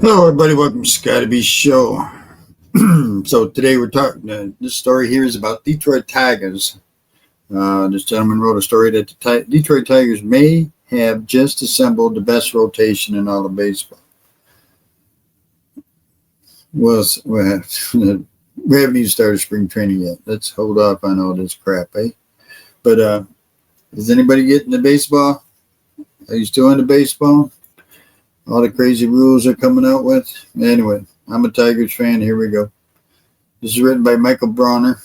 Hello, everybody. Welcome to Scotty B Show. So today we're talking. This story here is about Detroit Tigers. This gentleman wrote a story that the Detroit Tigers may have just assembled the best rotation in all of baseball. Well, we haven't even started spring training yet. Let's hold off on all this crap, eh? But is anybody getting the baseball? Are you still into baseball? All the crazy rules they're coming out with. Anyway, I'm a Tigers fan. Here we go. This is written by Michael Bronner.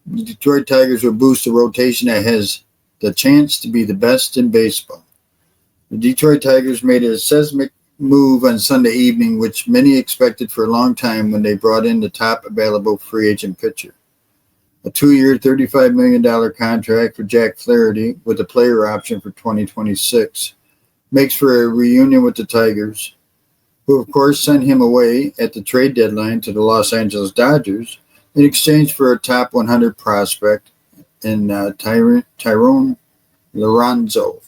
The Detroit Tigers will boost a rotation that has the chance to be the best in baseball. The Detroit Tigers made a seismic move on Sunday evening, which many expected for a long time when they brought in the top available free agent pitcher. A 2-year, $35 million contract for Jack Flaherty with a player option for 2026 makes for a reunion with the Tigers, who of course sent him away at the trade deadline to the Los Angeles Dodgers in exchange for a top 100 prospect in Tyrone Lorenzo,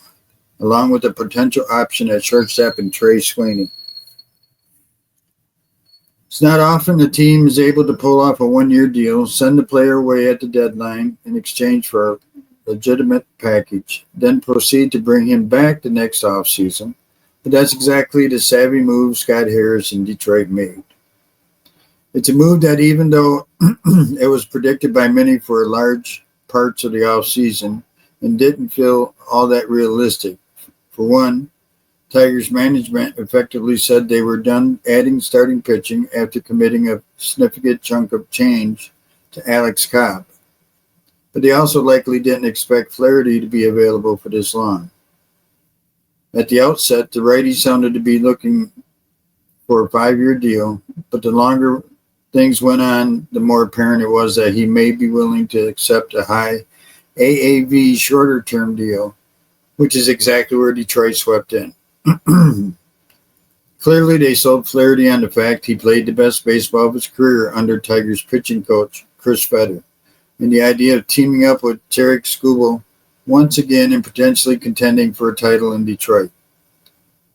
along with a potential option at shortstop in Trey Sweeney. It's not often a team is able to pull off a 1-year deal, send the player away at the deadline in exchange for a legitimate package, then proceed to bring him back the next offseason. But that's exactly the savvy move Scott Harris in Detroit made. It's a move that, even though it was predicted by many for large parts of the offseason, and didn't feel all that realistic. For one, Tigers management effectively said they were done adding starting pitching after committing a significant chunk of change to Alex Cobb. But they also likely didn't expect Flaherty to be available for this long. At the outset, the righty sounded to be looking for a 5-year deal, but the longer things went on, the more apparent it was that he may be willing to accept a high AAV shorter-term deal, which is exactly where Detroit swept in. Clearly, they sold Flaherty on the fact he played the best baseball of his career under Tigers pitching coach Chris Fetter, and the idea of teaming up with Tarek Skubal once again and potentially contending for a title in Detroit.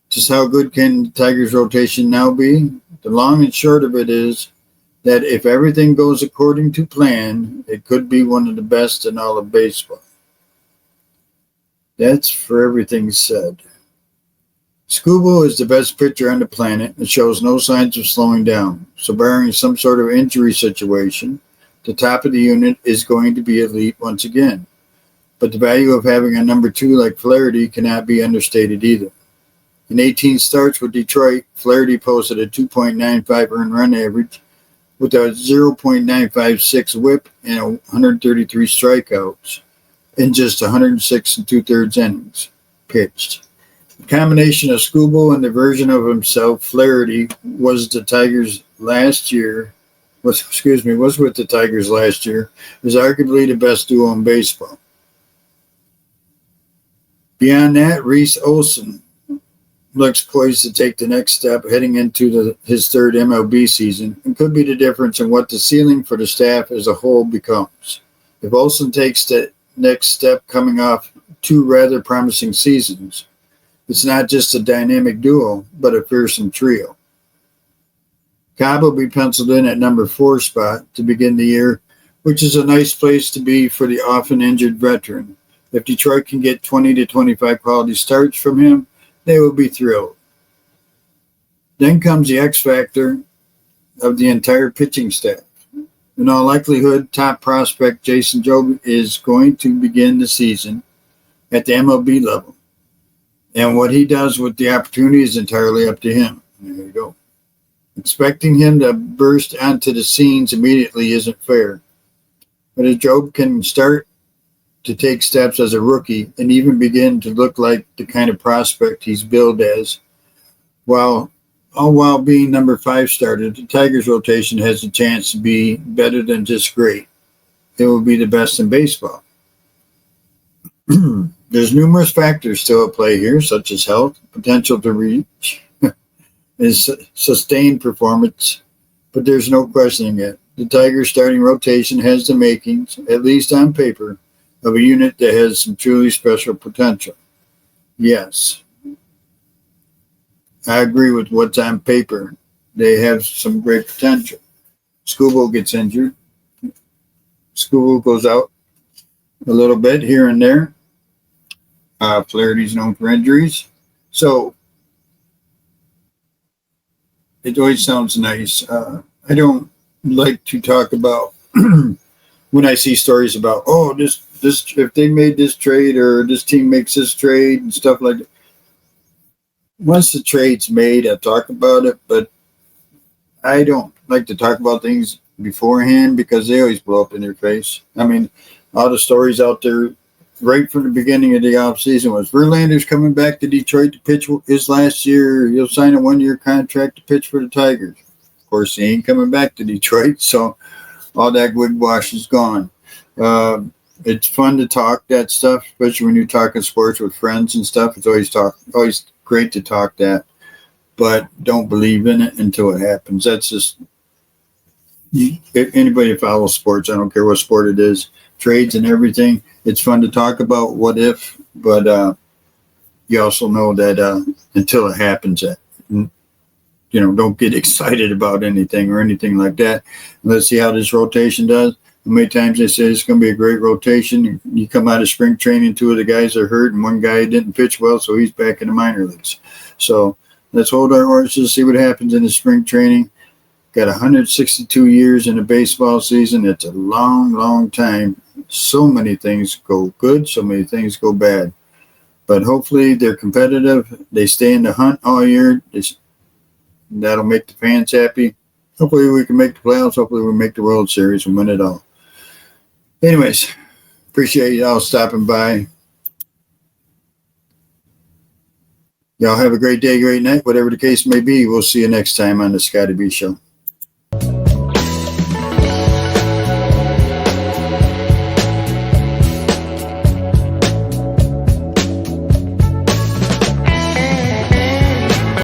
Just how good can the Tigers' rotation now be? The long and short of it is that if everything goes according to plan, it could be one of the best in all of baseball. That's for everything said. Skubal is the best pitcher on the planet and shows no signs of slowing down, so barring some sort of injury situation, the top of the unit is going to be elite once again. But the value of having a number 2 like Flaherty cannot be understated either. In 18 starts with Detroit, Flaherty posted a 2.95 earned run average with a 0.956 whip and 133 strikeouts in just 106 2/3 innings pitched. The combination of Skubal and the version of himself, Flaherty, was with the Tigers last year, is arguably the best duo in baseball. Beyond that, Reese Olson looks poised to take the next step heading into his third MLB season and could be the difference in what the ceiling for the staff as a whole becomes. If Olson takes the next step coming off 2 rather promising seasons, it's not just a dynamic duo, but a fearsome trio. Cobb will be penciled in at number 4 spot to begin the year, which is a nice place to be for the often injured veteran. If Detroit can get 20 to 25 quality starts from him, they will be thrilled. Then comes the X factor of the entire pitching staff. In all likelihood, top prospect Jason Jobe is going to begin the season at the MLB level. And what he does with the opportunity is entirely up to him. There you go. Expecting him to burst onto the scenes immediately isn't fair. But if Jobe can start to take steps as a rookie and even begin to look like the kind of prospect he's billed as, all while being number 5 starter, the Tigers rotation has a chance to be better than just great. It will be the best in baseball. There's numerous factors still at play here, such as health, potential to reach, and sustained performance, but there's no questioning it. The Tigers starting rotation has the makings, at least on paper, of a unit that has some truly special potential. Yes, I agree with what's on paper. they have some great potential. Scoobo gets injured. Scoobo goes out a little bit here and there. Flaherty's known for injuries. So it always sounds nice. I don't like to talk about when I see stories about, oh, this if they made this trade or this team makes this trade and stuff like that. Once the trade's made, I talk about it, but I don't like to talk about things beforehand because they always blow up in your face. I mean, all the stories out there right from the beginning of the offseason was Verlander's coming back to Detroit to pitch his last year. He'll sign a 1-year contract to pitch for the Tigers. Of course, he ain't coming back to Detroit, so all that wigwash is gone. It's fun to talk that stuff, especially when you're talking sports with friends and stuff. It's always great to talk that, but don't believe in it until it happens. That's just if anybody follows sports. I don't care what sport it is, trades and everything. It's fun to talk about what if, but you also know that until it happens, don't get excited about anything or anything like that. Let's see how this rotation does. How many times they say it's going to be a great rotation. You come out of spring training, 2 of the guys are hurt, and 1 guy didn't pitch well, so he's back in the minor leagues. So let's hold our horses, see what happens in the spring training. Got 162 years in a baseball season. It's a long, long time. So many things go good, so many things go bad. But hopefully they're competitive. They stay in the hunt all year. That'll make the fans happy. Hopefully we can make the playoffs. Hopefully we make the World Series and win it all. Anyways, appreciate y'all stopping by. Y'all have a great day, great night, whatever the case may be. We'll see you next time on the Scotty B Show.